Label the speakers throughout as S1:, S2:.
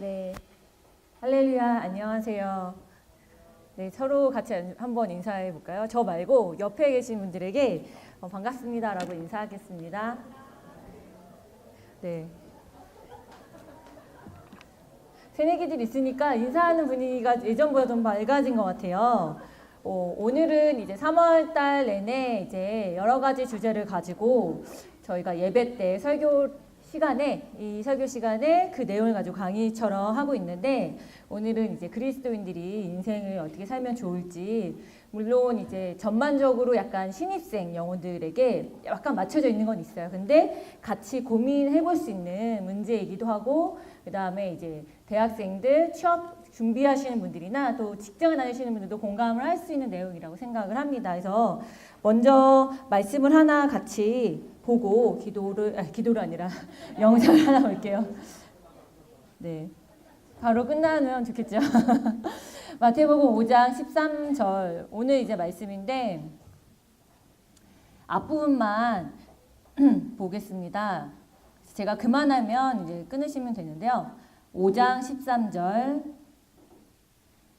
S1: 네, 할렐루야, 안녕하세요. 네, 서로 같이 한번 인사해 볼까요? 저 말고 옆에 계신 분들에게 반갑습니다라고 인사하겠습니다. 네. 새내기들 있으니까 인사하는 분위기가 예전보다 좀 밝아진 것 같아요. 오늘은 이제 3월 달 내내 이제 여러 가지 주제를 가지고 저희가 예배 때 이 설교 시간에 그 내용을 가지고 강의처럼 하고 있는데, 오늘은 이제 그리스도인들이 인생을 어떻게 살면 좋을지, 물론 이제 전반적으로 약간 신입생 영혼들에게 약간 맞춰져 있는 건 있어요. 근데 같이 고민해 볼 수 있는 문제이기도 하고, 그 다음에 이제 대학생들 취업 준비하시는 분들이나 또 직장을 다니시는 분들도 공감을 할 수 있는 내용이라고 생각을 합니다. 그래서 먼저 말씀을 하나 같이 보고 기도를 아니라 영상을 하나 볼게요. 네, 바로 끝나면 좋겠죠. 마태복음 5장 13절 오늘 이제 말씀인데 앞부분만 보겠습니다. 제가 그만하면 이제 끊으시면 되는데요. 5장 13절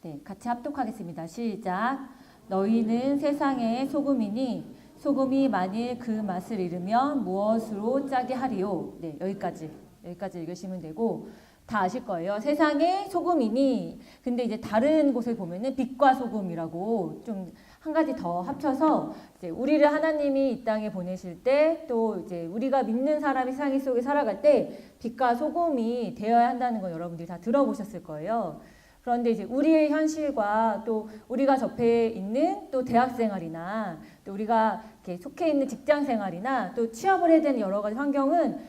S1: 네, 같이 합독하겠습니다. 시작. 너희는 세상의 소금이니 소금이 만일 그 맛을 잃으면 무엇으로 짜게 하리요? 네, 여기까지 읽으시면 되고, 다 아실 거예요. 세상의 소금이니, 근데 이제 다른 곳에 보면은 빛과 소금이라고 좀 한 가지 더 합쳐서 이제 우리를 하나님이 이 땅에 보내실 때, 또 이제 우리가 믿는 사람이 세상 속에 살아갈 때 빛과 소금이 되어야 한다는 거 여러분들이 다 들어보셨을 거예요. 그런데 이제 우리의 현실과 또 우리가 접해 있는 또 대학 생활이나 또 우리가 이렇게 속해 있는 직장 생활이나 또 취업을 해야 되는 여러 가지 환경은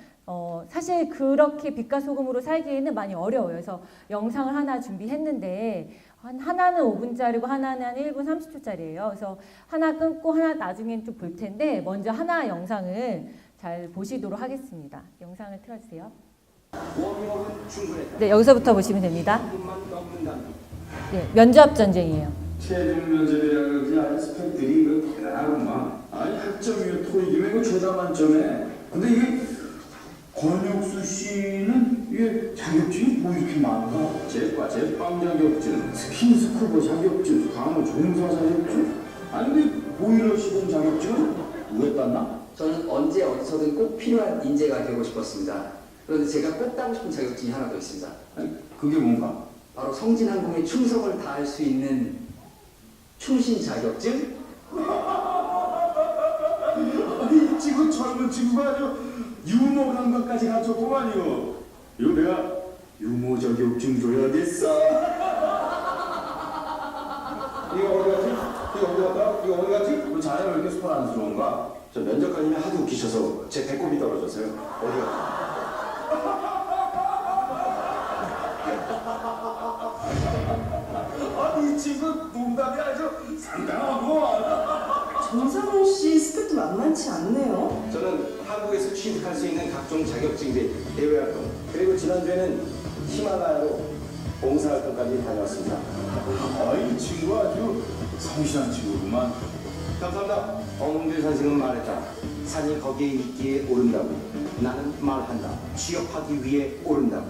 S1: 사실 그렇게 빛과 소금으로 살기에는 많이 어려워요. 그래서 영상을 하나 준비했는데 하나는 5분짜리고 하나는 한 1분 30초짜리예요. 그래서 하나 끊고 하나 나중엔 좀 볼 텐데 먼저 하나 영상을 잘 보시도록 하겠습니다. 영상을 틀어주세요. 네, 여기서부터 보시면 됩니다. 네, 면접 전쟁이에요.
S2: 최종 면접이라고 그러지. 스펙들이 대단하구만. 아니 학점이요 토익이면 이거 죄다 만점에. 근데 이게 권혁수 씨는 이게 자격증이 뭐 이렇게 많은가? 제과 제빵 자격증, 스킨스쿠버 자격증, 간호 종사 자격증. 아니 근데 보일러 시공 자격증은 왜 땄나?
S3: 저는 언제 어디서든 꼭 필요한 인재가 되고 싶었습니다. 그런데 제가 꼭 따고 싶은 자격증이 하나 더 있습니다.
S2: 아니 그게 뭔가?
S3: 바로 성진항공에 충성을 다할 수 있는 충신 자격증?
S2: 아니 지금 젊은 친구가 아주 유머 감각까지 갖췄구만요. 이거 내가 유머 자격증 줘야겠어. 이거 어디 갔지? 이거 어디 갔다? 이거 어디 갔지? 우리 자네가 왜 이렇게 소란스러운가? 저 면접관님이 하도 웃기셔서 제 배꼽이 떨어졌어요. 어디 갔다? 아니 이 친구 농담이 아주 상당하고.
S4: 정상훈 씨 스펙도 만만치 않네요.
S5: 저는 한국에서 취직할 수 있는 각종 자격증들 대외 활동, 그리고 지난주에는 히말라야로 봉사활동까지 다녀왔습니다.
S2: 아이 친구 아주 성실한 친구구만.
S5: 감사합니다. 엄들 선생은 말했다. 산이 거기에 있기에 오른다고. 나는 말한다. 취업하기 위해 오른다고.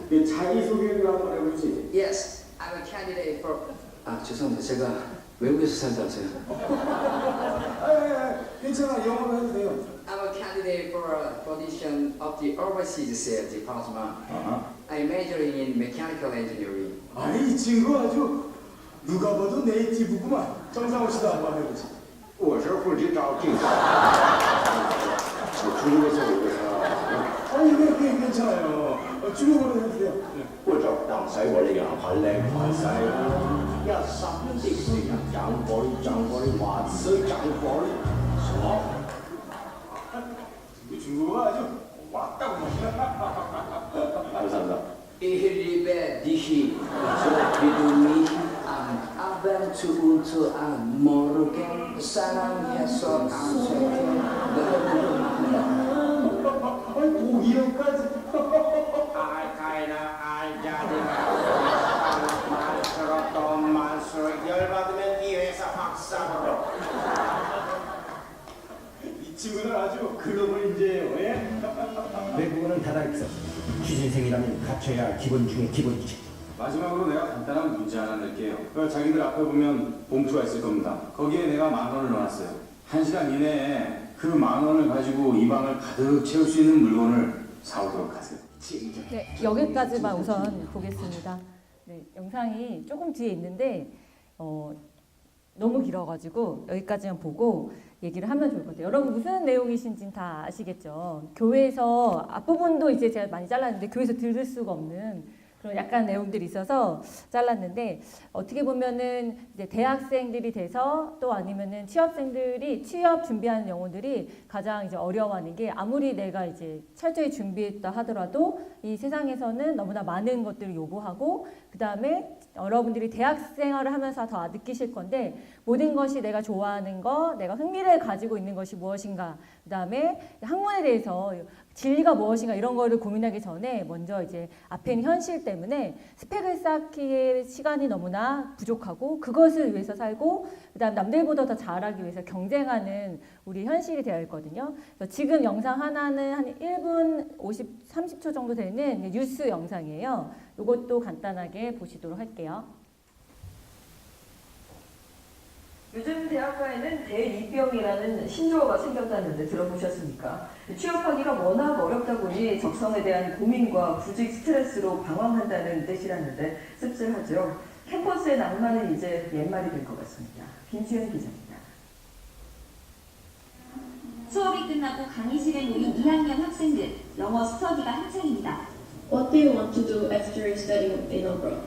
S2: 자기소개를 한번 해보지.
S3: Yes, I'm a candidate for... 죄송합니다. 제가 외국에서 살다 왔어요.
S2: 괜찮아. 영어로 해도 돼요.
S3: I'm a candidate for a position of the overseas sales department. I'm majoring in mechanical engineering.
S2: 아이 이 친구 아주 누가 봐도 네이티브구만. 정상호 씨도 한번 해보지.
S5: 我是不知道这个。我중국에서 오고
S2: 아니 왜 괜찮아요. 중국어로 해도 돼요.
S5: 不知道使我哋人很叻快使一心的是人장거리 왔어 장거리
S2: 중국어가 아주 왔다고.
S5: 감사합니다.
S3: Ihribe dihi, biduni abentu untuk morgen 사랑해서 안색해.
S2: 아이 독일어까지.
S5: 알카이나 알자디가 만수록 만수록 열받으면 이 회사 박사로.
S2: 이 친구는 아주 글로벌 인재예요. 예?
S6: 외국어는 다다익선.
S5: 취준생이라면 갖춰야 할 기본 중에 기본이지.
S2: 마지막으로 내가 간단한 문제 하나 낼게요. 자기들 앞에 보면 봉투가 있을 겁니다. 거기에 내가 10,000원을 넣어놨어요. 1시간 이내에 그 10,000원을 가지고 이 방을 가득 채울 수 있는 물건을 사오도록 하세요.
S1: 네, 여기까지만 우선 보겠습니다. 네, 영상이 조금 뒤에 있는데 너무 길어가지고 여기까지만 보고 얘기를 하면 좋을 것 같아요. 여러분 무슨 내용이신지 다 아시겠죠? 교회에서 앞부분도 이제 제가 많이 잘랐는데 교회에서 들을 수가 없는 그런 약간 내용들이 있어서 잘랐는데 어떻게 보면은 이제 대학생들이 돼서 또 아니면은 취업생들이 취업 준비하는 영혼들이 가장 이제 어려워하는 게 아무리 내가 이제 철저히 준비했다 하더라도 이 세상에서는 너무나 많은 것들을 요구하고 그 다음에 여러분들이 대학 생활을 하면서 더 느끼실 건데 모든 것이 내가 좋아하는 거, 내가 흥미를 가지고 있는 것이 무엇인가, 그 다음에 학문에 대해서 진리가 무엇인가 이런 거를 고민하기 전에 먼저 이제 앞에 있는 현실 때문에 스펙을 쌓기에 시간이 너무나 부족하고 그것을 위해서 살고 그다음 남들보다 더 잘하기 위해서 경쟁하는 우리 현실이 되어 있거든요. 그래서 지금 영상 하나는 한 1분 30초 정도 되는 뉴스 영상이에요. 이것도 간단하게 보시도록 할게요.
S4: 요즘 대학가에는 대입병이라는 신조어가 생겼다는데 들어보셨습니까? 취업하기가 워낙 어렵다 보니 적성에 대한 고민과 구직 스트레스로 방황한다는 뜻이라는데 씁쓸하죠. 캠퍼스의 낭만은 이제 옛말이 될 것 같습니다. 김수현 기자입니다.
S6: 수업이 끝나고 강의실에 모인 2학년 학생들, 영어 스터디가 한창입니다.
S7: What do you want to do after studying in abroad?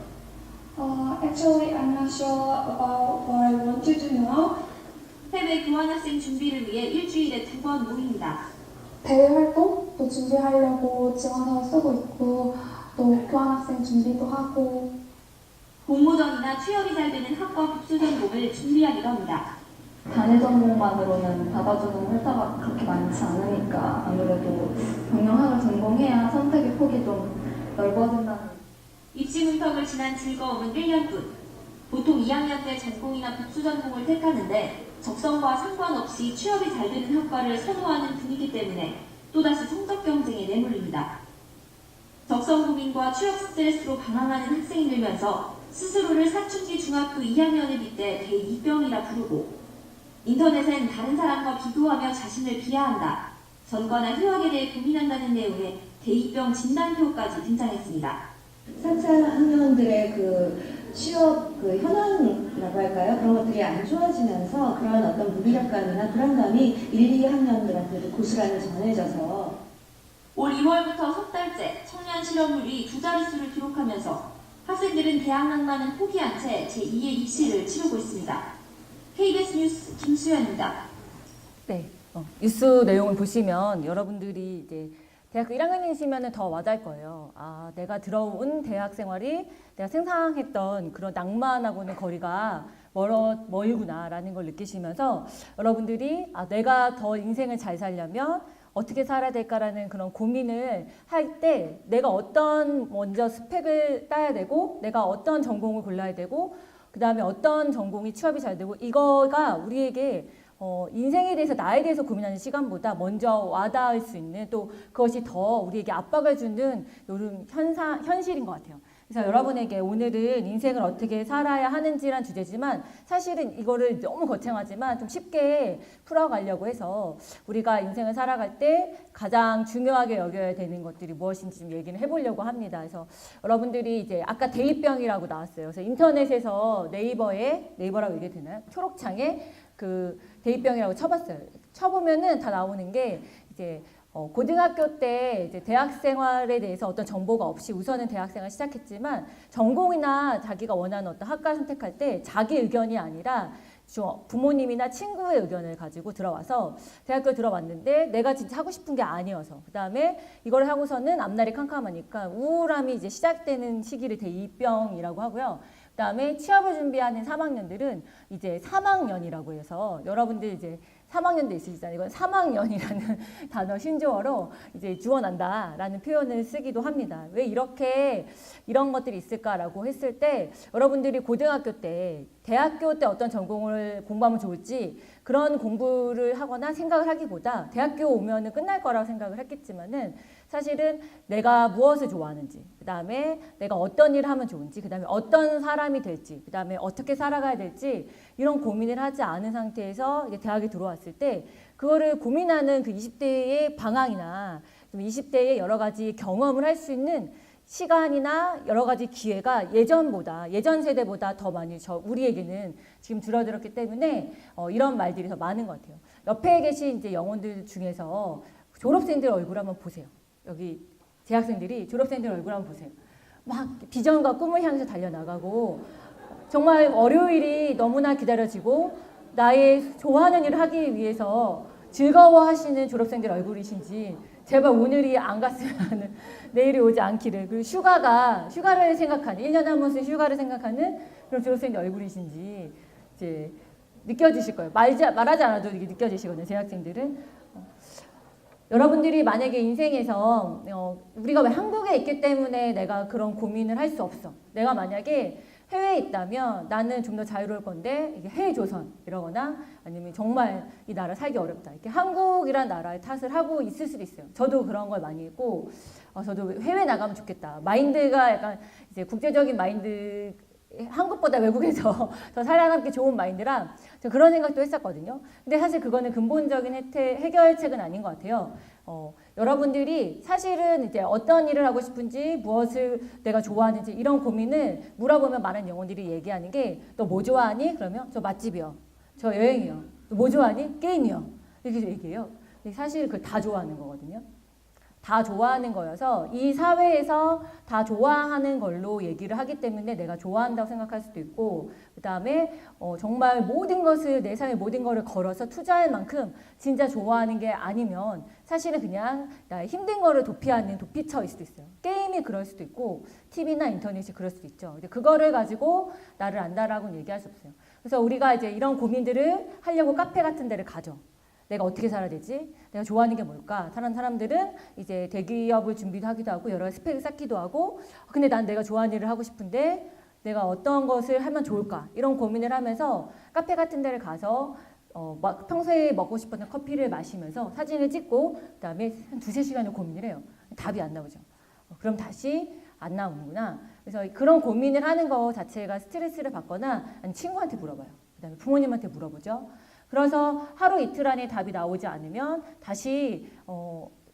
S8: Actually, I'm not sure about what I want to do now.
S6: 해외 교환학생 준비를 위해 일주일에 2번 모입니다.
S8: 대외 활동도 준비하려고 지원서 쓰고 있고 또 교환학생 준비도 하고
S6: 공모전이나 취업이 잘 되는 학과 복수 전공을 준비하기도 합니다.
S9: 단일 전공만으로는 받아주는 회사가 그렇게 많지 않으니까 아무래도 경영학을 전공해야 선택의 폭이 좀 넓어진다는.
S6: 입시 문턱을 지난 즐거움은 1년뿐. 보통 2학년 때 전공이나 복수 전공을 택하는데 적성과 상관없이 취업이 잘 되는 학과를 선호하는 분위기 때문에 또다시 성적 경쟁에 내몰립니다. 적성 고민과 취업 스트레스로 방황하는 학생이 늘면서 스스로를 사춘기 중학교 2학년에 빗대 대2병이라 부르고 인터넷엔 다른 사람과 비교하며 자신을 비하한다. 전과나 휴학에 대해 고민한다는 내용의 대2병 진단표까지 등장했습니다.
S10: 4차 학년들의 그 취업 현황이라고 할까요? 그런 것들이 안 좋아지면서 그런 어떤 무기력감이나 불안감이 1, 2학년들한테도 고스란히 전해져서
S6: 올 2월부터 석 달째 청년 실업률이 2자릿수를 기록하면서 학생들은 대학 낭만은 포기한 채 제2의 입시를 치르고 있습니다. KBS 뉴스 김수현입니다.
S1: 네, 뉴스 내용을 보시면 여러분들이 이제 대학교 1학년이시면 더 와닿을 거예요. 아, 내가 들어온 대학 생활이 내가 상상했던 그런 낭만하고는 거리가 멀구나라는 걸 느끼시면서 여러분들이 내가 더 인생을 잘 살려면 어떻게 살아야 될까라는 그런 고민을 할 때 내가 어떤 먼저 스펙을 따야 되고 내가 어떤 전공을 골라야 되고 그 다음에 어떤 전공이 취업이 잘 되고 이거가 우리에게 인생에 대해서 나에 대해서 고민하는 시간보다 먼저 와닿을 수 있는 또 그것이 더 우리에게 압박을 주는 이런 현실인 것 같아요. 그래서 여러분에게 오늘은 인생을 어떻게 살아야 하는지란 주제지만 사실은 이거를 너무 거창하지만 좀 쉽게 풀어가려고 해서 우리가 인생을 살아갈 때 가장 중요하게 여겨야 되는 것들이 무엇인지 좀 얘기를 해보려고 합니다. 그래서 여러분들이 이제 아까 대입병이라고 나왔어요. 그래서 인터넷에서 네이버라고 얘기해도 되나요? 초록창에 그 대입병이라고 쳐봤어요. 쳐보면은 다 나오는 게 이제 고등학교 때 이제 대학 생활에 대해서 어떤 정보가 없이 우선은 대학 생활 시작했지만 전공이나 자기가 원하는 어떤 학과를 선택할 때 자기 의견이 아니라 부모님이나 친구의 의견을 가지고 들어와서 대학교 들어왔는데 내가 진짜 하고 싶은 게 아니어서 그 다음에 이걸 하고서는 앞날이 캄캄하니까 우울함이 이제 시작되는 시기를 대입병이라고 하고요. 그 다음에 취업을 준비하는 3학년들은 이제 3학년이라고 해서 여러분들 이제 3학년도 있으시잖아요. 이건 3학년이라는 단어 신조어로 이제 주어난다라는 표현을 쓰기도 합니다. 왜 이런 것들이 있을까라고 했을 때 여러분들이 고등학교 때, 대학교 때 어떤 전공을 공부하면 좋을지 그런 공부를 하거나 생각을 하기보다 대학교 오면은 끝날 거라고 생각을 했겠지만은 사실은 내가 무엇을 좋아하는지, 그 다음에 내가 어떤 일을 하면 좋은지, 그 다음에 어떤 사람이 될지, 그 다음에 어떻게 살아가야 될지 이런 고민을 하지 않은 상태에서 이제 대학에 들어왔을 때 그거를 고민하는 그 20대의 방황이나 좀 20대의 여러 가지 경험을 할 수 있는 시간이나 여러 가지 기회가 예전 세대보다 더 많이 우리에게는 지금 줄어들었기 때문에 이런 말들이 더 많은 것 같아요. 옆에 계신 이제 영혼들 중에서 졸업생들 얼굴 한번 보세요. 여기 재학생들이 졸업생들 얼굴 한번 보세요. 막 비전과 꿈을 향해서 달려나가고 정말 월요일이 너무나 기다려지고 나의 좋아하는 일을 하기 위해서 즐거워하시는 졸업생들 얼굴이신지 제발 오늘이 안 갔으면 하는 내일이 오지 않기를. 그리고 휴가를 생각하는 1년에 한 번씩 휴가를 생각하는 그런 졸업생들 얼굴이신지 이제 느껴지실 거예요. 말하지 않아도 이게 느껴지시거든요. 재학생들은. 여러분들이 만약에 인생에서 우리가 왜 한국에 있기 때문에 내가 그런 고민을 할 수 없어. 내가 만약에 해외에 있다면 나는 좀 더 자유로울 건데 이게 해외 조선 이러거나 아니면 정말 이 나라 살기 어렵다. 이렇게 한국이란 나라의 탓을 하고 있을 수도 있어요. 저도 그런 걸 많이 했고 저도 해외 나가면 좋겠다. 마인드가 약간 이제 국제적인 마인드 한국보다 외국에서 더 살아남기 좋은 마인드라 그런 생각도 했었거든요. 근데 사실 그거는 근본적인 해결책은 아닌 것 같아요. 여러분들이 사실은 이제 어떤 일을 하고 싶은지 무엇을 내가 좋아하는지 이런 고민을 물어보면 많은 영혼들이 얘기하는 게 너 뭐 좋아하니? 그러면 저 맛집이요. 저 여행이요. 너 뭐 좋아하니? 게임이요. 이렇게 얘기해요. 사실 그걸 다 좋아하는 거거든요. 다 좋아하는 거여서 이 사회에서 다 좋아하는 걸로 얘기를 하기 때문에 내가 좋아한다고 생각할 수도 있고 그 다음에 정말 모든 것을 내 삶의 모든 것을 걸어서 투자할 만큼 진짜 좋아하는 게 아니면 사실은 그냥 나의 힘든 거를 도피하는 도피처일 수도 있어요. 게임이 그럴 수도 있고 TV나 인터넷이 그럴 수도 있죠. 근데 그거를 가지고 나를 안다라고는 얘기할 수 없어요. 그래서 우리가 이제 이런 고민들을 하려고 카페 같은 데를 가죠. 내가 어떻게 살아야 되지? 내가 좋아하는 게 뭘까? 다른 사람들은 이제 대기업을 준비하기도 하고 여러 스펙을 쌓기도 하고 근데 난 내가 좋아하는 일을 하고 싶은데 내가 어떤 것을 하면 좋을까? 이런 고민을 하면서 카페 같은 데를 가서 막 평소에 먹고 싶었던 커피를 마시면서 사진을 찍고 그다음에 한 2-3시간을 고민을 해요. 답이 안 나오죠. 그럼 다시 안 나오는구나. 그래서 그런 고민을 하는 거 자체가 스트레스를 받거나 아니면 친구한테 물어봐요. 그다음에 부모님한테 물어보죠. 그래서 하루 이틀 안에 답이 나오지 않으면 다시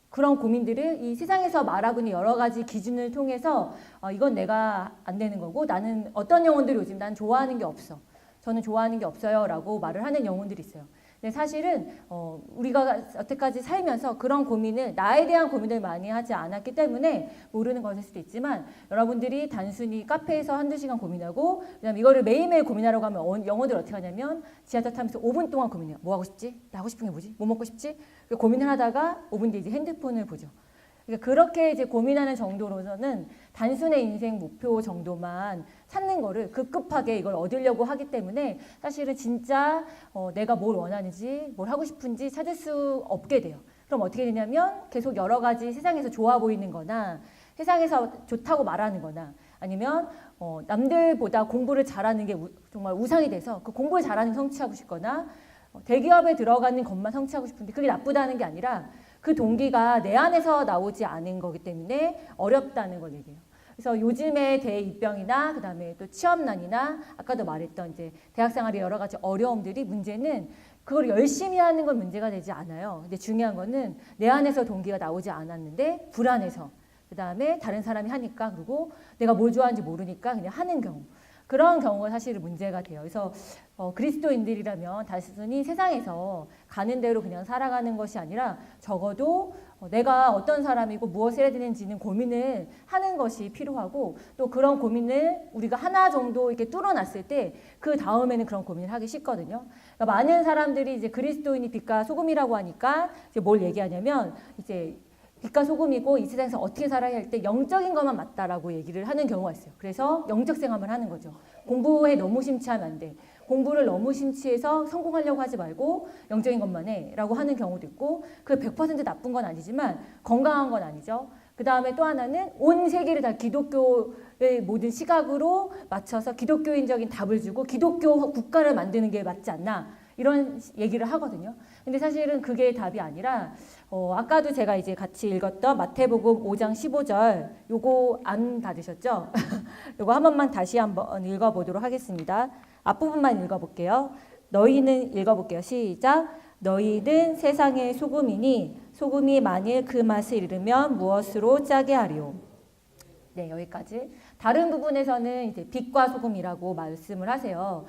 S1: 그런 고민들을 이 세상에서 말하고 있는 여러 가지 기준을 통해서 이건 내가 안 되는 거고 나는 어떤 영혼들이 요즘 난 좋아하는 게 없어. 저는 좋아하는 게 없어요 라고 말을 하는 영혼들이 있어요. 근데 사실은 우리가 여태까지 살면서 그런 고민을 나에 대한 고민을 많이 하지 않았기 때문에 모르는 것일 수도 있지만 여러분들이 단순히 카페에서 1-2시간 고민하고 그다음에 이거를 매일매일 고민하라고 하면 영혼들 어떻게 하냐면 지하철 타면서 5분 동안 고민해요. 뭐 하고 싶지? 나 하고 싶은 게 뭐지? 뭐 먹고 싶지? 고민을 하다가 5분 뒤에 이제 핸드폰을 보죠. 그러니까 그렇게 이제 고민하는 정도로서는 단순의 인생 목표 정도만 찾는 거를 급급하게 이걸 얻으려고 하기 때문에 사실은 진짜 내가 뭘 원하는지 뭘 하고 싶은지 찾을 수 없게 돼요. 그럼 어떻게 되냐면 계속 여러 가지 세상에서 좋아 보이는 거나 세상에서 좋다고 말하는 거나 아니면 남들보다 공부를 잘하는 게 정말 우상이 돼서 그 공부를 잘하는 성취하고 싶거나 대기업에 들어가는 것만 성취하고 싶은데 그게 나쁘다는 게 아니라 그 동기가 내 안에서 나오지 않은 거기 때문에 어렵다는 걸 얘기해요. 그래서 요즘의 대입병이나 그다음에 또 취업난이나 아까도 말했던 이제 대학생활의 여러 가지 어려움들이 문제는 그걸 열심히 하는 건 문제가 되지 않아요. 근데 중요한 거는 내 안에서 동기가 나오지 않았는데 불안해서 그다음에 다른 사람이 하니까 그리고 내가 뭘 좋아하는지 모르니까 그냥 하는 경우. 그런 경우가 사실은 문제가 돼요. 그래서 그리스도인들이라면 단순히 세상에서 가는 대로 그냥 살아가는 것이 아니라 적어도 내가 어떤 사람이고 무엇을 해야 되는지는 고민을 하는 것이 필요하고 또 그런 고민을 우리가 하나 정도 이렇게 뚫어놨을 때 그 다음에는 그런 고민을 하기 쉽거든요. 그러니까 많은 사람들이 이제 그리스도인이 빛과 소금이라고 하니까 이제 뭘 얘기하냐면 이제 빛과 소금이고 이 세상에서 어떻게 살아야 할 때 영적인 것만 맞다라고 얘기를 하는 경우가 있어요. 그래서 영적 생활을 하는 거죠. 공부에 너무 심취하면 안 돼. 공부를 너무 심취해서 성공하려고 하지 말고 영적인 것만 해라고 하는 경우도 있고 그게 100% 나쁜 건 아니지만 건강한 건 아니죠. 그 다음에 또 하나는 온 세계를 다 기독교의 모든 시각으로 맞춰서 기독교인적인 답을 주고 기독교 국가를 만드는 게 맞지 않나 이런 얘기를 하거든요. 근데 사실은 그게 답이 아니라 아까도 제가 이제 같이 읽었던 마태복음 5장 15절 요거 안 받으셨죠? 요거 한 번만 다시 한번 읽어보도록 하겠습니다. 앞부분만 읽어볼게요. 너희는 읽어볼게요. 시작. 너희는 세상의 소금이니 소금이 만일 그 맛을 잃으면 무엇으로 짜게 하리요? 네, 여기까지. 다른 부분에서는 이제 빛과 소금이라고 말씀을 하세요.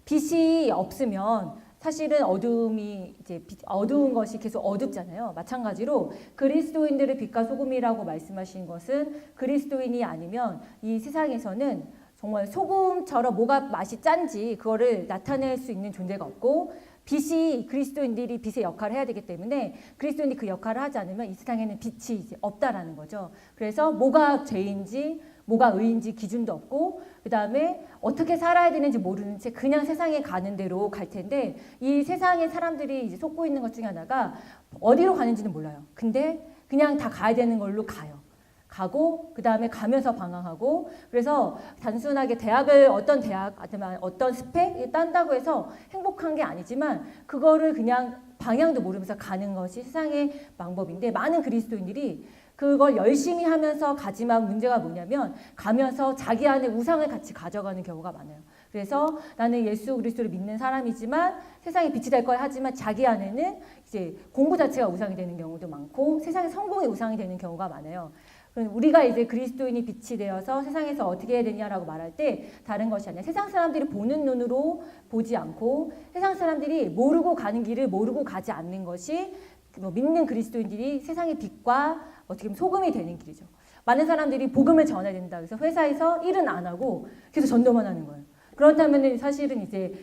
S1: 빛이 없으면 사실은 어둠이 이제 어두운 것이 계속 어둡잖아요. 마찬가지로 그리스도인들을 빛과 소금이라고 말씀하신 것은 그리스도인이 아니면 이 세상에서는 정말 소금처럼 뭐가 맛이 짠지 그거를 나타낼 수 있는 존재가 없고 빛이 그리스도인들이 빛의 역할을 해야 되기 때문에 그리스도인이 그 역할을 하지 않으면 이 세상에는 빛이 이제 없다라는 거죠. 그래서 뭐가 죄인지 뭐가 의인지 기준도 없고 그 다음에 어떻게 살아야 되는지 모르는 채 그냥 세상에 가는 대로 갈 텐데 이 세상에 사람들이 이제 속고 있는 것 중에 하나가 어디로 가는지는 몰라요. 근데 그냥 다 가야 되는 걸로 가고 그 다음에 가면서 방황하고 그래서 단순하게 대학을 어떤 대학 아니면 어떤 스펙 딴다고 해서 행복한 게 아니지만 그거를 그냥 방향도 모르면서 가는 것이 세상의 방법인데 많은 그리스도인들이 그걸 열심히 하면서 가지만 문제가 뭐냐면 가면서 자기 안에 우상을 같이 가져가는 경우가 많아요. 그래서 나는 예수 그리스도를 믿는 사람이지만 세상에 빛이 될 거야 하지만 자기 안에는 이제 공부 자체가 우상이 되는 경우도 많고 세상의 성공이 우상이 되는 경우가 많아요. 우리가 이제 그리스도인이 빛이 되어서 세상에서 어떻게 해야 되냐라고 말할 때 다른 것이 아니라 세상 사람들이 보는 눈으로 보지 않고 세상 사람들이 모르고 가는 길을 모르고 가지 않는 것이 믿는 그리스도인들이 세상의 빛과 어떻게 보면 소금이 되는 길이죠. 많은 사람들이 복음을 전해야 된다. 그래서 회사에서 일은 안 하고 계속 전도만 하는 거예요. 그렇다면 사실은 이제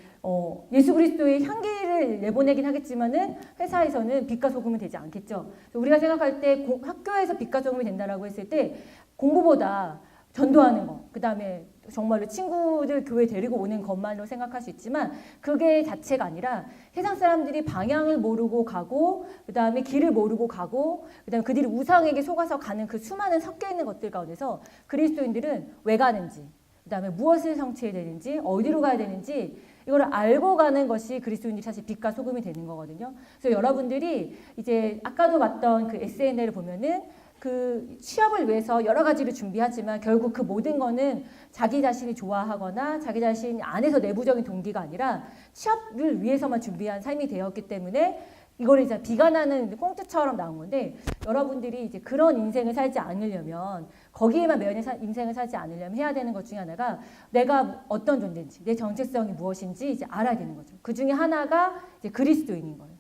S1: 예수 그리스도의 향기를 내보내긴 하겠지만은 회사에서는 빛과 소금은 되지 않겠죠. 우리가 생각할 때 학교에서 빛과 소금이 된다라고 했을 때 공부보다 전도하는 거, 그 다음에 정말로 친구들 교회 데리고 오는 것만으로 생각할 수 있지만 그게 자체가 아니라 세상 사람들이 방향을 모르고 가고 그 다음에 길을 모르고 가고 그 다음에 그들이 우상에게 속아서 가는 그 수많은 섞여 있는 것들 가운데서 그리스도인들은 왜 가는지 그 다음에 무엇을 성취해야 되는지 어디로 가야 되는지 이걸 알고 가는 것이 그리스도인들이 사실 빛과 소금이 되는 거거든요. 그래서 여러분들이 이제 아까도 봤던 그 SNL을 보면은 그 취업을 위해서 여러 가지를 준비하지만 결국 그 모든 거는 자기 자신이 좋아하거나 자기 자신 안에서 내부적인 동기가 아니라 취업을 위해서만 준비한 삶이 되었기 때문에 이걸 이제 비관하는 꽁트처럼 나온 건데 여러분들이 이제 그런 인생을 살지 않으려면 거기에만 매여 있는 인생을 살지 않으려면 해야 되는 것 중에 하나가 내가 어떤 존재인지 내 정체성이 무엇인지 이제 알아야 되는 거죠. 그 중에 하나가 이제 그리스도인인 거예요.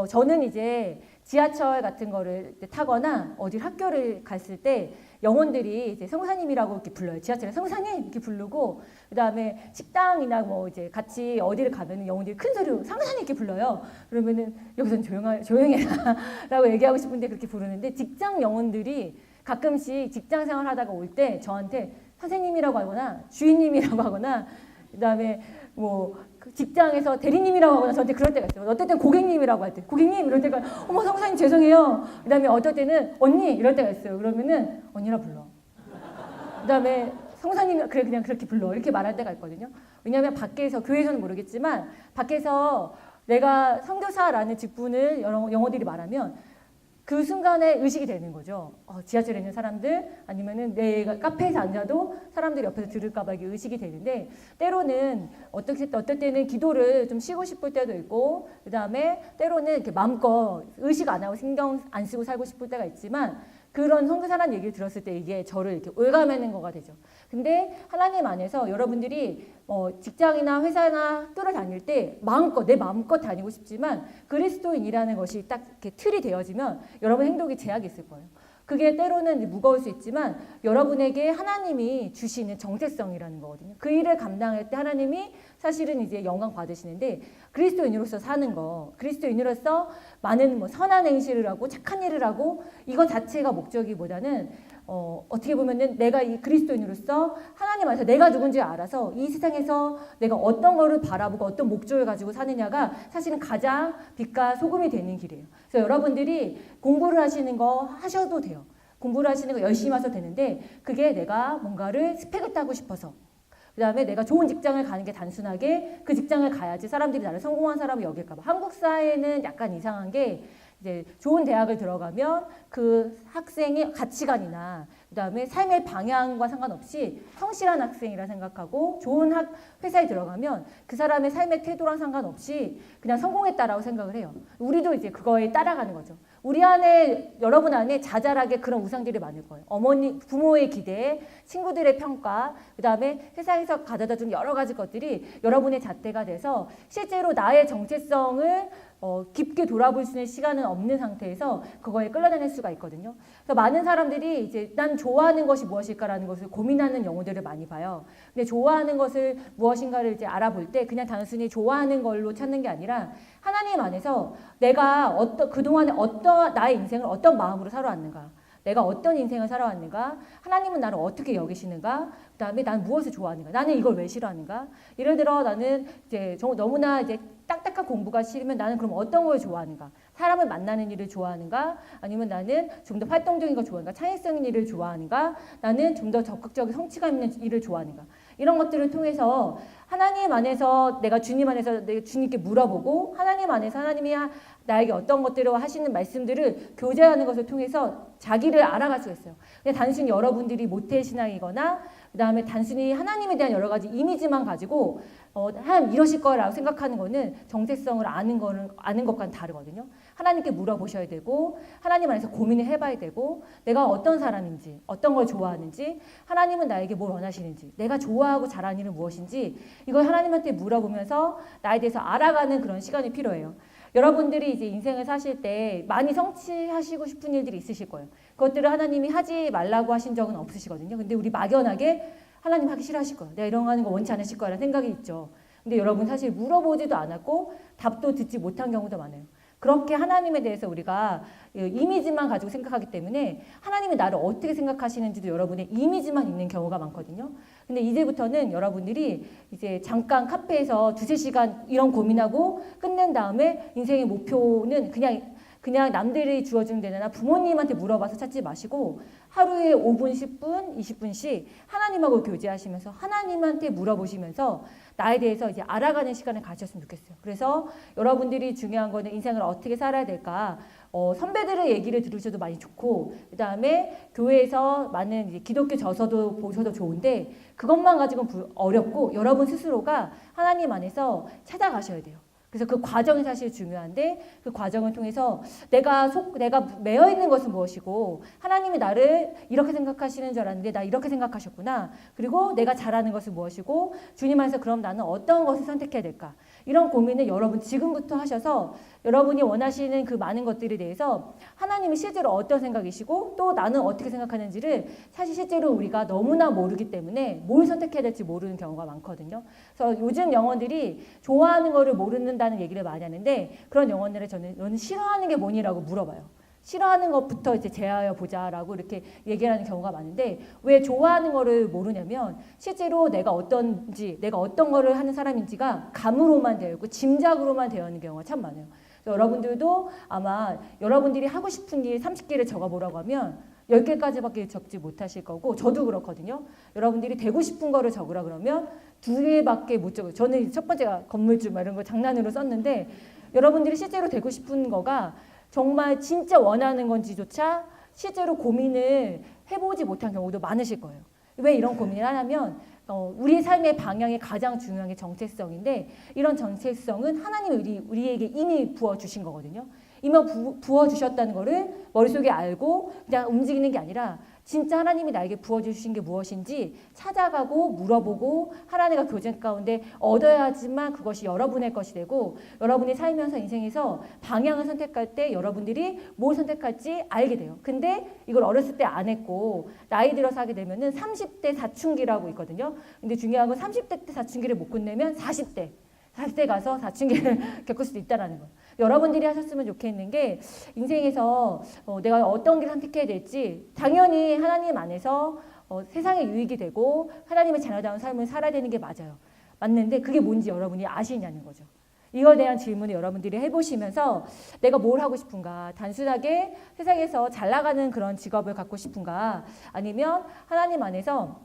S1: 저는 이제 지하철 같은 거를 타거나 어디 학교를 갔을 때 영혼들이 이제 성사님이라고 이렇게 불러요. 지하철에 성사님 이렇게 부르고 그다음에 식당이나 뭐 이제 같이 어디를 가면은 영혼들이 큰 소리로 성사님 이렇게 불러요. 그러면은 여기선 조용해라라고 얘기하고 싶은데 그렇게 부르는데 직장 영혼들이 가끔씩 직장 생활 하다가 올 때 저한테 선생님이라고 하거나 주인님이라고 하거나 그다음에 뭐 직장에서 대리님이라고 하거나 저한테 그럴 때가 있어요. 어떨 때는 고객님이라고 할 때 고객님 이럴 때가 어머 성사님 죄송해요. 그다음에 어떨 때는 언니 이럴 때가 있어요. 그러면은 언니라 불러. 그다음에 성사님 그래 그냥 그렇게 불러 이렇게 말할 때가 있거든요. 왜냐하면 밖에서 교회에서는 모르겠지만 밖에서 내가 선교사라는 직분을 영어들이 말하면 그 순간에 의식이 되는 거죠. 지하철에 있는 사람들 아니면은 내가 카페에서 앉아도 사람들이 옆에서 들을까 봐 이게 의식이 되는데 때로는 어떨 때는 기도를 좀 쉬고 싶을 때도 있고 그다음에 때로는 이렇게 마음껏 의식 안 하고 신경 안 쓰고 살고 싶을 때가 있지만 그런 선교사라는 얘기를 들었을 때 이게 저를 이렇게 올가매는 거가 되죠. 근데 하나님 안에서 여러분들이 직장이나 회사나 학교를 다닐 때 내 마음껏 다니고 싶지만 그리스도인이라는 것이 딱 이렇게 틀이 되어지면 여러분 행동에 제약이 있을 거예요. 그게 때로는 무거울 수 있지만 여러분에게 하나님이 주시는 정체성이라는 거거든요. 그 일을 감당할 때 하나님이 사실은 이제 영광 받으시는데 그리스도인으로서 사는 거, 그리스도인으로서 많은 뭐 선한 행실을 하고 착한 일을 하고 이거 자체가 목적이보다는 어떻게 보면은 내가 이 그리스도인으로서 하나님 안에서 내가 누군지 알아서 이 세상에서 내가 어떤 거를 바라보고 어떤 목적을 가지고 사느냐가 사실은 가장 빛과 소금이 되는 길이에요. 그래서 여러분들이 공부를 하시는 거 하셔도 돼요. 공부를 하시는 거 열심히 하셔도 되는데 그게 내가 뭔가를 스펙을 따고 싶어서 그다음에 내가 좋은 직장을 가는 게 단순하게 그 직장을 가야지 사람들이 나를 성공한 사람을 여길까 봐. 한국 사회는 약간 이상한 게 이제 좋은 대학을 들어가면 그 학생의 가치관이나 그다음에 삶의 방향과 상관없이 성실한 학생이라 생각하고 좋은 회사에 들어가면 그 사람의 삶의 태도랑 상관없이 그냥 성공했다라고 생각을 해요. 우리도 이제 그거에 따라가는 거죠. 우리 안에 여러분 안에 자잘하게 그런 우상들이 많을 거예요. 어머니, 부모의 기대, 친구들의 평가, 그다음에 세상에서 가져다 준 여러 가지 것들이 여러분의 잣대가 돼서 실제로 나의 정체성을 깊게 돌아볼 수 있는 시간은 없는 상태에서 그거에 끌려다닐 수가 있거든요. 그래서 많은 사람들이 이제 난 좋아하는 것이 무엇일까라는 것을 고민하는 영혼들을 많이 봐요. 근데 좋아하는 것을 무엇인가를 이제 알아볼 때 그냥 단순히 좋아하는 걸로 찾는 게 아니라 하나님 안에서 내가 그동안에 나의 인생을 어떤 마음으로 살아왔는가, 내가 어떤 인생을 살아왔는가, 하나님은 나를 어떻게 여기시는가, 그 다음에 난 무엇을 좋아하는가, 나는 이걸 왜 싫어하는가. 예를 들어 나는 이제 너무나 이제 딱딱한 공부가 싫으면 나는 그럼 어떤 걸 좋아하는가, 사람을 만나는 일을 좋아하는가, 아니면 나는 좀 더 활동적인 걸 좋아하는가, 창의적인 일을 좋아하는가, 나는 좀 더 적극적인 성취감 있는 일을 좋아하는가. 이런 것들을 통해서 하나님 안에서 내가 주님 안에서 내가 주님께 물어보고 하나님 안에서 하나님이 나에게 어떤 것들을 하시는 말씀들을 교제하는 것을 통해서 자기를 알아갈 수가 있어요. 그냥 단순히 여러분들이 모태신앙이거나 그 다음에 단순히 하나님에 대한 여러 가지 이미지만 가지고 하나님 이러실 거라고 생각하는 거는 정체성을 아는 것과는 다르거든요. 하나님께 물어보셔야 되고 하나님 안에서 고민을 해봐야 되고 내가 어떤 사람인지 어떤 걸 좋아하는지 하나님은 나에게 뭘 원하시는지 내가 좋아하고 잘하는 일은 무엇인지 이걸 하나님한테 물어보면서 나에 대해서 알아가는 그런 시간이 필요해요. 여러분들이 이제 인생을 사실 때 많이 성취하시고 싶은 일들이 있으실 거예요. 그것들을 하나님이 하지 말라고 하신 적은 없으시거든요. 근데 우리 막연하게 하나님 하기 싫어하실 거예요. 내가 이런 거 하는 거 원치 않으실 거라는 생각이 있죠. 근데 여러분 사실 물어보지도 않았고 답도 듣지 못한 경우도 많아요. 그렇게 하나님에 대해서 우리가 이미지만 가지고 생각하기 때문에 하나님이 나를 어떻게 생각하시는지도 여러분의 이미지만 있는 경우가 많거든요. 근데 이제부터는 여러분들이 이제 잠깐 카페에서 2-3시간 이런 고민하고 끝낸 다음에 인생의 목표는 그냥 남들이 주어주는 데나 부모님한테 물어봐서 찾지 마시고 하루에 5분, 10분, 20분씩 하나님하고 교제하시면서 하나님한테 물어보시면서 나에 대해서 이제 알아가는 시간을 가졌으면 좋겠어요. 그래서 여러분들이 중요한 거는 인생을 어떻게 살아야 될까, 선배들의 얘기를 들으셔도 많이 좋고, 그 다음에 교회에서 많은 이제 기독교 저서도 보셔도 좋은데, 그것만 가지고는 어렵고, 여러분 스스로가 하나님 안에서 찾아가셔야 돼요. 그래서 그 과정이 사실 중요한데 그 과정을 통해서 내가 매여 있는 것은 무엇이고 하나님이 나를 이렇게 생각하시는 줄 알았는데 나 이렇게 생각하셨구나. 그리고 내가 잘하는 것은 무엇이고 주님 안에서 그럼 나는 어떤 것을 선택해야 될까. 이런 고민을 여러분 지금부터 하셔서 여러분이 원하시는 그 많은 것들에 대해서 하나님이 실제로 어떤 생각이시고 또 나는 어떻게 생각하는지를 사실 실제로 우리가 너무나 모르기 때문에 뭘 선택해야 될지 모르는 경우가 많거든요. 그래서 요즘 영혼들이 좋아하는 거를 모른다는 얘기를 많이 하는데 그런 영혼들을 저는 너는 싫어하는 게 뭐니라고 물어봐요. 싫어하는 것부터 이제 제하여 보자라고 이렇게 얘기하는 경우가 많은데 왜 좋아하는 거를 모르냐면 실제로 내가 어떤 거를 하는 사람인지가 감으로만 되어 있고 짐작으로만 되어 있는 경우가 참 많아요. 여러분들도 아마 여러분들이 하고 싶은 일 30개를 적어보라고 하면 10개까지밖에 적지 못하실 거고 저도 그렇거든요. 여러분들이 되고 싶은 거를 적으라 그러면 2개밖에 못 적어요. 저는 첫 번째가 건물주 이런 거 장난으로 썼는데 여러분들이 실제로 되고 싶은 거가 정말 진짜 원하는 건지조차 실제로 고민을 해보지 못한 경우도 많으실 거예요. 왜 이런 고민을 하냐면 우리의 삶의 방향이 가장 중요한 게 정체성인데 이런 정체성은 하나님이 우리에게 이미 부어주신 거거든요. 이미 부어주셨다는 거를 머릿속에 알고 그냥 움직이는 게 아니라 진짜 하나님이 나에게 부어주신 게 무엇인지 찾아가고 물어보고 하나님과 교제 가운데 얻어야지만 그것이 여러분의 것이 되고 여러분이 살면서 인생에서 방향을 선택할 때 여러분들이 뭘 선택할지 알게 돼요. 근데 이걸 어렸을 때 안 했고 나이 들어서 하게 되면은 30대 사춘기라고 있거든요. 근데 중요한 건 30대 때 사춘기를 못 끝내면 40대 가서 사춘기를 겪을 수도 있다는 거예요. 여러분들이 하셨으면 좋겠는 게 인생에서 내가 어떤 길을 선택해야 될지 당연히 하나님 안에서 세상에 유익이 되고 하나님의 자녀다운 삶을 살아야 되는 게 맞아요. 맞는데 그게 뭔지 여러분이 아시냐는 거죠. 이거에 대한 질문을 여러분들이 해보시면서 내가 뭘 하고 싶은가, 단순하게 세상에서 잘 나가는 그런 직업을 갖고 싶은가, 아니면 하나님 안에서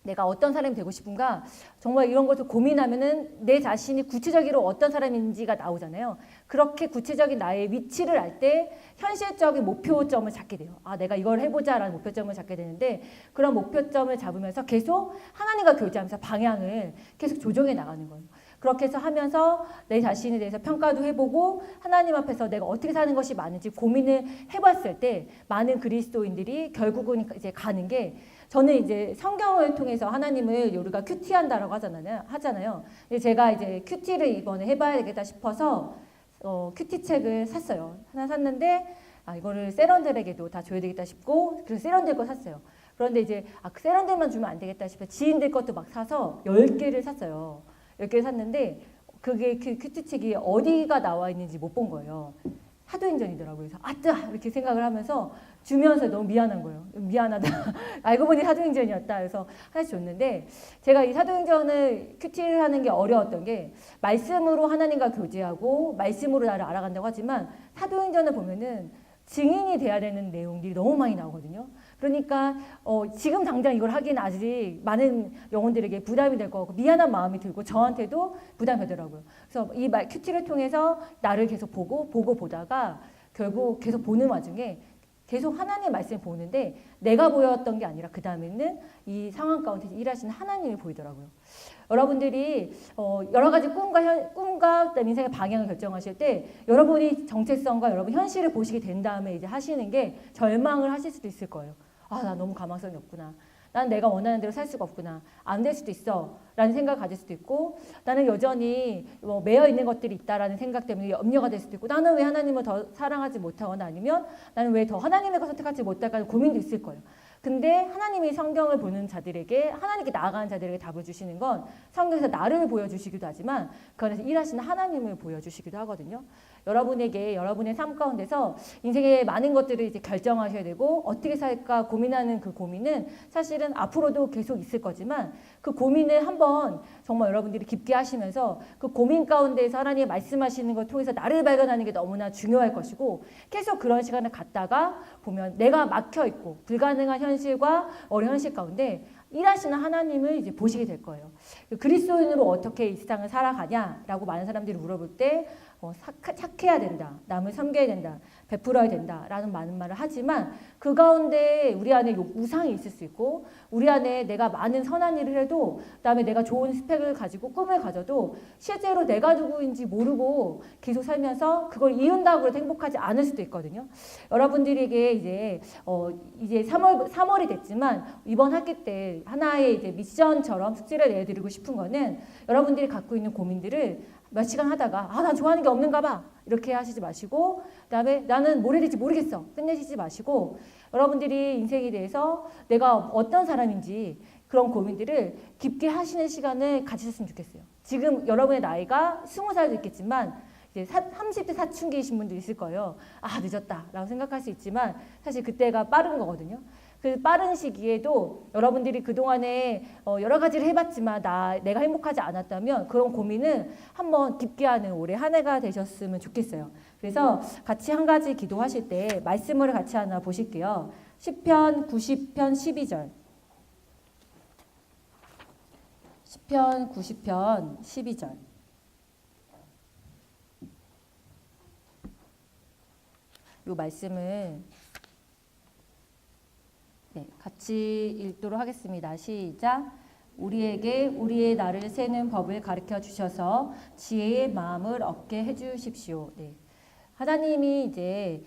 S1: 내가 어떤 사람이 되고 싶은가 정말 이런 것을 고민하면은 내 자신이 구체적으로 어떤 사람인지가 나오잖아요. 그렇게 구체적인 나의 위치를 알 때 현실적인 목표점을 잡게 돼요. 아, 내가 이걸 해보자라는 목표점을 잡게 되는데 그런 목표점을 잡으면서 계속 하나님과 교제하면서 방향을 계속 조정해 나가는 거예요. 그렇게 해서 하면서 내 자신에 대해서 평가도 해보고 하나님 앞에서 내가 어떻게 사는 것이 맞는지 고민을 해봤을 때 많은 그리스도인들이 결국은 이제 가는 게 저는 이제 성경을 통해서 하나님을 우리가 큐티한다라고 하잖아요. 제가 이제 큐티를 이번에 해봐야 되겠다 싶어서 큐티 책을 샀어요. 하나 샀는데 이거를 세런들에게도 다 줘야 되겠다 싶고 그래서 세런들 거 샀어요. 그런데 이제 그 세런들만 주면 안 되겠다 싶어 지인들 것도 막 사서 10개를 샀어요. 10개를 샀는데 그게 그 큐티 책이 어디가 나와 있는지 못 본 거예요. 사도행전이더라고요. 그래서 아뜨 이렇게 생각을 하면서 주면서 너무 미안한 거예요. 미안하다. 알고 보니 사도행전이었다. 그래서 하나씩 줬는데 제가 이 사도행전을 큐티를 하는 게 어려웠던 게 말씀으로 하나님과 교제하고 말씀으로 나를 알아간다고 하지만 사도행전을 보면은 증인이 돼야 되는 내용들이 너무 많이 나오거든요. 그러니까 지금 당장 이걸 하기는 아직 많은 영혼들에게 부담이 될 것 같고 미안한 마음이 들고 저한테도 부담이 되더라고요. 그래서 이 큐티를 통해서 나를 계속 보고 보다가 결국 계속 보는 와중에 계속 하나님의 말씀을 보는데 내가 보였던 게 아니라 그 다음에는 이 상황 가운데 일하시는 하나님이 보이더라고요. 여러분들이 여러 가지 꿈과 인생의 방향을 결정하실 때 여러분이 정체성과 여러분 현실을 보시게 된 다음에 이제 하시는 게 절망을 하실 수도 있을 거예요. 아, 나 너무 가망성이 없구나. 난 내가 원하는 대로 살 수가 없구나. 안 될 수도 있어. 라는 생각을 가질 수도 있고 나는 여전히 매여 있는 것들이 있다라는 생각 때문에 염려가 될 수도 있고 나는 왜 하나님을 더 사랑하지 못하거나 아니면 나는 왜 더 하나님의 것을 선택하지 못할까 하는 고민도 있을 거예요. 근데 하나님이 성경을 보는 자들에게 하나님께 나아가는 자들에게 답을 주시는 건 성경에서 나를 보여주시기도 하지만 그 안에서 일하시는 하나님을 보여주시기도 하거든요. 여러분에게 여러분의 삶 가운데서 인생의 많은 것들을 이제 결정하셔야 되고 어떻게 살까 고민하는 그 고민은 사실은 앞으로도 계속 있을 거지만 그 고민을 한번 정말 여러분들이 깊게 하시면서 그 고민 가운데에서 하나님이 말씀하시는 걸 통해서 나를 발견하는 게 너무나 중요할 것이고 계속 그런 시간을 갖다가 보면 내가 막혀 있고 불가능한 현실과 어려운 현실 가운데 일하시는 하나님을 이제 보시게 될 거예요. 그리스도인으로 어떻게 이 세상을 살아가냐라고 많은 사람들이 물어볼 때 착해야 된다, 남을 섬겨야 된다, 베풀어야 된다라는 많은 말을 하지만 그 가운데 우리 안에 우상이 있을 수 있고 우리 안에 내가 많은 선한 일을 해도 그다음에 내가 좋은 스펙을 가지고 꿈을 가져도 실제로 내가 누구인지 모르고 계속 살면서 그걸 이룬다고 해서 행복하지 않을 수도 있거든요. 여러분들에게 이제 3월이 됐지만 이번 학기 때 하나의 이제 미션처럼 숙제를 내드리고 싶은 거는 여러분들이 갖고 있는 고민들을 몇 시간 하다가 나 좋아하는 게 없는가 봐 이렇게 하시지 마시고 그다음에 나는 뭘 해야 될지 모르겠어 끝내시지 마시고 여러분들이 인생에 대해서 내가 어떤 사람인지 그런 고민들을 깊게 하시는 시간을 가지셨으면 좋겠어요. 지금 여러분의 나이가 20살도 있겠지만 이제 30대 사춘기이신 분도 있을 거예요. 늦었다 라고 생각할 수 있지만 사실 그때가 빠른 거거든요. 그 빠른 시기에도 여러분들이 그동안에 여러 가지를 해봤지만 내가 행복하지 않았다면 그런 고민을 한번 깊게 하는 올해 한 해가 되셨으면 좋겠어요. 그래서 같이 한 가지 기도하실 때 말씀을 같이 하나 보실게요. 시편 90편 12절. 시편 90편 12절. 이 말씀을 같이 읽도록 하겠습니다. 시작. 우리에게 우리의 날을 세는 법을 가르쳐 주셔서 지혜의 마음을 얻게 해주십시오. 하나님이 이제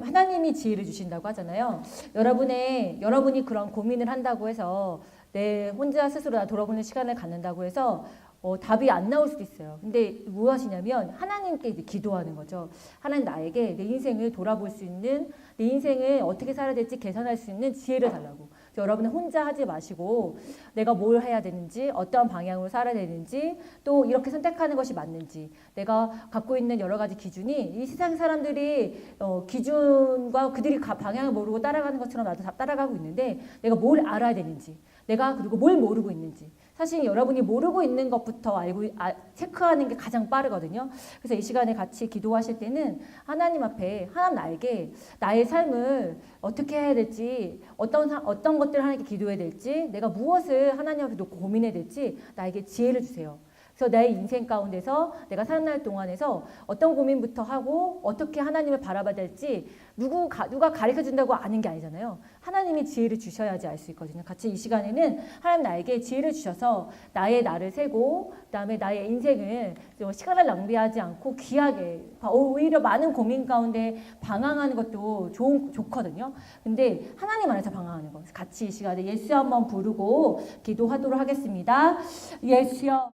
S1: 하나님이 지혜를 주신다고 하잖아요. 여러분이 그런 고민을 한다고 해서 내 혼자 스스로 돌아보는 시간을 갖는다고 해서 답이 안 나올 수도 있어요. 근데 무엇이냐면 하나님께 이제 기도하는 거죠. 하나님 나에게 내 인생을 돌아볼 수 있는 내 인생을 어떻게 살아야 될지 개선할 수 있는 지혜를 달라고. 여러분은 혼자 하지 마시고 내가 뭘 해야 되는지 어떤 방향으로 살아야 되는지 또 이렇게 선택하는 것이 맞는지 내가 갖고 있는 여러 가지 기준이 이 세상 사람들이 기준과 그들이 방향을 모르고 따라가는 것처럼 나도 다 따라가고 있는데 내가 뭘 알아야 되는지 내가 그리고 뭘 모르고 있는지 사실 여러분이 모르고 있는 것부터 체크하는 게 가장 빠르거든요. 그래서 이 시간에 같이 기도하실 때는 하나님 앞에 하나님 나에게 나의 삶을 어떻게 해야 될지 어떤 것들을 하나님께 기도해야 될지 내가 무엇을 하나님 앞에 놓고 고민해야 될지 나에게 지혜를 주세요. 그래서 내 인생 가운데서 내가 사는 날 동안에서 어떤 고민부터 하고 어떻게 하나님을 바라봐야 될지 누가 가르쳐준다고 아는 게 아니잖아요. 하나님이 지혜를 주셔야지 알 수 있거든요. 같이 이 시간에는 하나님 나에게 지혜를 주셔서 나의 날을 세고 그다음에 나의 인생을 시간을 낭비하지 않고 귀하게 오히려 많은 고민 가운데 방황하는 것도 좋거든요. 근데 하나님 안에서 방황하는 거. 같이 이 시간에 예수 한번 부르고 기도하도록 하겠습니다. 예수여.